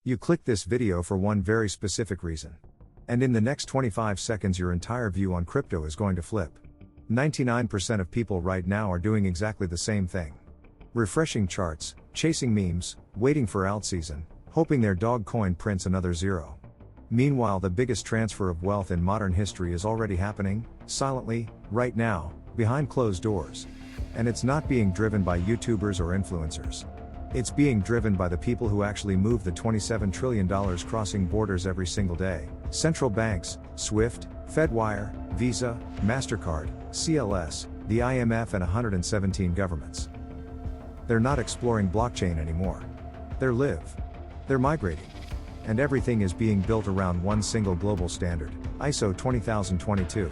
You clicked this video for one very specific reason. And in the next 25 seconds your entire view on crypto is going to flip. 99% of people right now are doing exactly the same thing. Refreshing charts, chasing memes, waiting for alt season, hoping their dog coin prints another zero. Meanwhile, the biggest transfer of wealth in modern history is already happening, silently, right now, behind closed doors. And it's not being driven by YouTubers or influencers. It's being driven by the people who actually move the $27 trillion crossing borders every single day. Central banks, SWIFT, Fedwire, Visa, MasterCard, CLS, the IMF and 117 governments. They're not exploring blockchain anymore. They're live. They're migrating. And everything is being built around one single global standard, ISO 20022.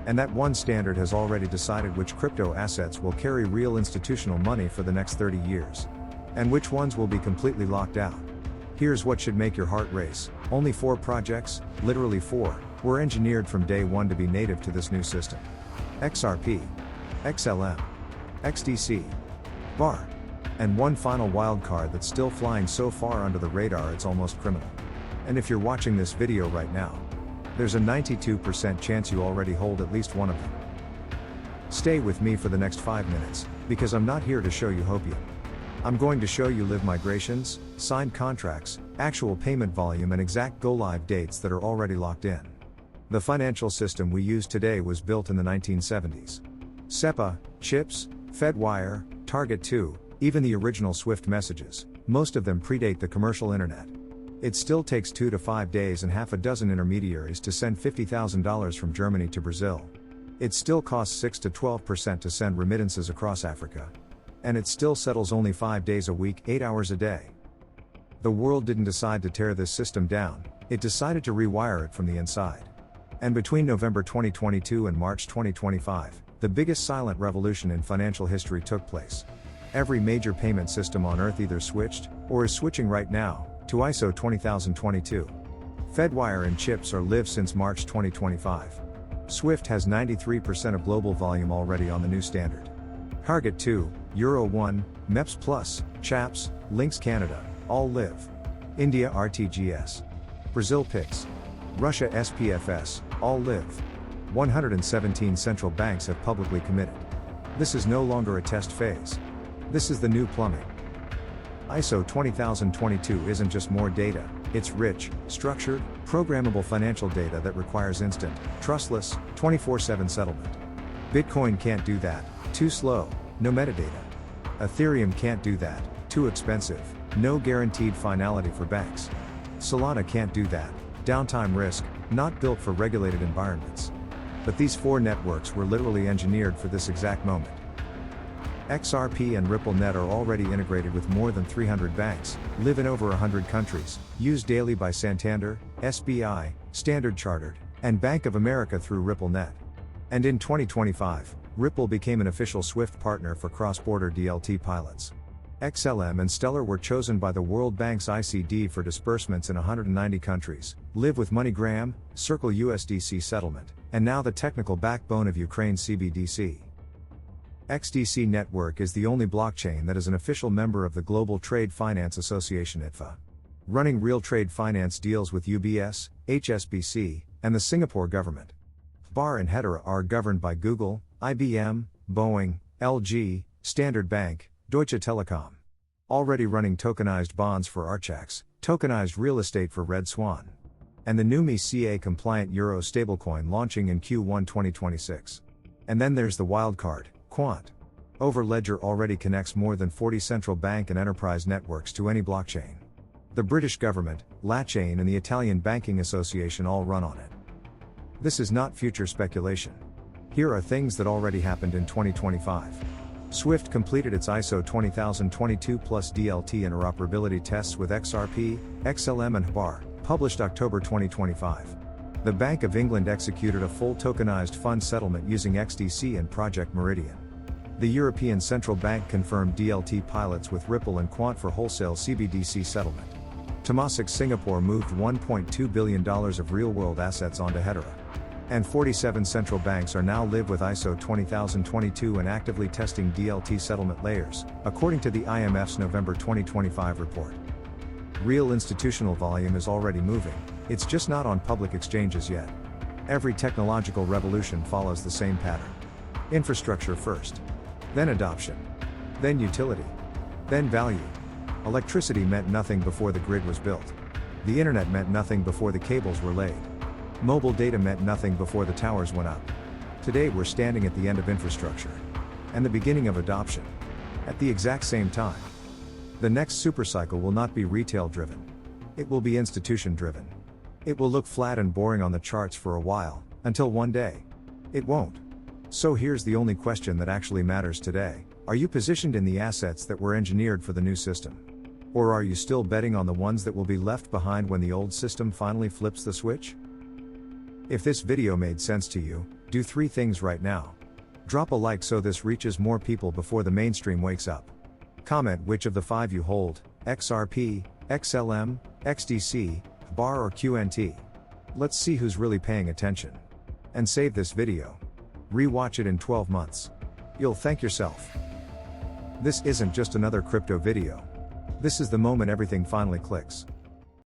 And that one standard has already decided which crypto assets will carry real institutional money for the next 30 years. And which ones will be completely locked out. Here's what should make your heart race. Only 4 projects, literally 4, were engineered from day one to be native to this new system. XRP, XLM, XDC, HBAR, and one final wildcard that's still flying so far under the radar it's almost criminal. And if you're watching this video right now, there's a 92% chance you already hold at least one of them. Stay with me for the next 5 minutes, because I'm not here to show you hopium. I'm going to show you live migrations, signed contracts, actual payment volume and exact go-live dates that are already locked in. The financial system we use today was built in the 1970s. SEPA, chips, Fedwire, Target 2, even the original SWIFT messages, most of them predate the commercial internet. It still takes 2 to 5 days and half a dozen intermediaries to send $50,000 from Germany to Brazil. It still costs 6 to 12% to send remittances across Africa. And it still settles only 5 days a week, 8 hours a day. The world didn't decide to tear this system down, it decided to rewire it from the inside. And between November 2022 and March 2025, the biggest silent revolution in financial history took place. Every major payment system on Earth either switched, or is switching right now, to ISO 20022. Fedwire and chips are live since March 2025. SWIFT has 93% of global volume already on the new standard. Target 2, Euro 1, MEPS Plus, CHAPS, Links Canada, all live. India RTGS. Brazil PIX. Russia SPFS, all live. 117 central banks have publicly committed. This is no longer a test phase. This is the new plumbing. ISO 20022 isn't just more data, it's rich, structured, programmable financial data that requires instant, trustless, 24/7 settlement. Bitcoin can't do that, too slow, no metadata. Ethereum can't do that, too expensive, no guaranteed finality for banks. Solana can't do that, downtime risk, not built for regulated environments. But these 4 networks were literally engineered for this exact moment. XRP and RippleNet are already integrated with more than 300 banks, live in over 100 countries, used daily by Santander, SBI, Standard Chartered, and Bank of America through RippleNet. And in 2025, Ripple became an official SWIFT partner for cross-border DLT pilots. XLM and Stellar were chosen by the World Bank's ICD for disbursements in 190 countries, live with MoneyGram, Circle USDC settlement, and now the technical backbone of Ukraine's CBDC. XDC network is the only blockchain that is an official member of the Global Trade Finance Association (ITFA), running real trade finance deals with UBS, HSBC, and the Singapore government. HBAR and Hedera are governed by Google, IBM, Boeing, LG, Standard Bank, Deutsche Telekom. Already running tokenized bonds for Archax, tokenized real estate for Red Swan. And the new MiCA-compliant Euro stablecoin launching in Q1 2026. And then there's the wildcard, Quant. Overledger already connects more than 40 central bank and enterprise networks to any blockchain. The British government, Latchain and the Italian Banking Association all run on it. This is not future speculation. Here are things that already happened in 2025. SWIFT completed its ISO 20022 plus DLT interoperability tests with XRP, XLM and HBAR, published October 2025. The Bank of England executed a full tokenized fund settlement using XDC and Project Meridian. The European Central Bank confirmed DLT pilots with Ripple and Quant for wholesale CBDC settlement. Temasek Singapore moved $1.2 billion of real-world assets onto Hedera. And 47 central banks are now live with ISO 20022 and actively testing DLT settlement layers, according to the IMF's November 2025 report. Real institutional volume is already moving, it's just not on public exchanges yet. Every technological revolution follows the same pattern. Infrastructure first. Then adoption. Then utility. Then value. Electricity meant nothing before the grid was built. The internet meant nothing before the cables were laid. Mobile data meant nothing before the towers went up. Today we're standing at the end of infrastructure. And the beginning of adoption. At the exact same time. The next supercycle will not be retail driven. It will be institution driven. It will look flat and boring on the charts for a while, until one day. It won't. So here's the only question that actually matters today. Are you positioned in the assets that were engineered for the new system? Or are you still betting on the ones that will be left behind when the old system finally flips the switch? If this video made sense to you, do 3 things right now. Drop a like so this reaches more people before the mainstream wakes up. Comment which of the 5 you hold, XRP, XLM, XDC, HBAR or QNT. Let's see who's really paying attention. And save this video. Rewatch it in 12 months. You'll thank yourself. This isn't just another crypto video. This is the moment everything finally clicks.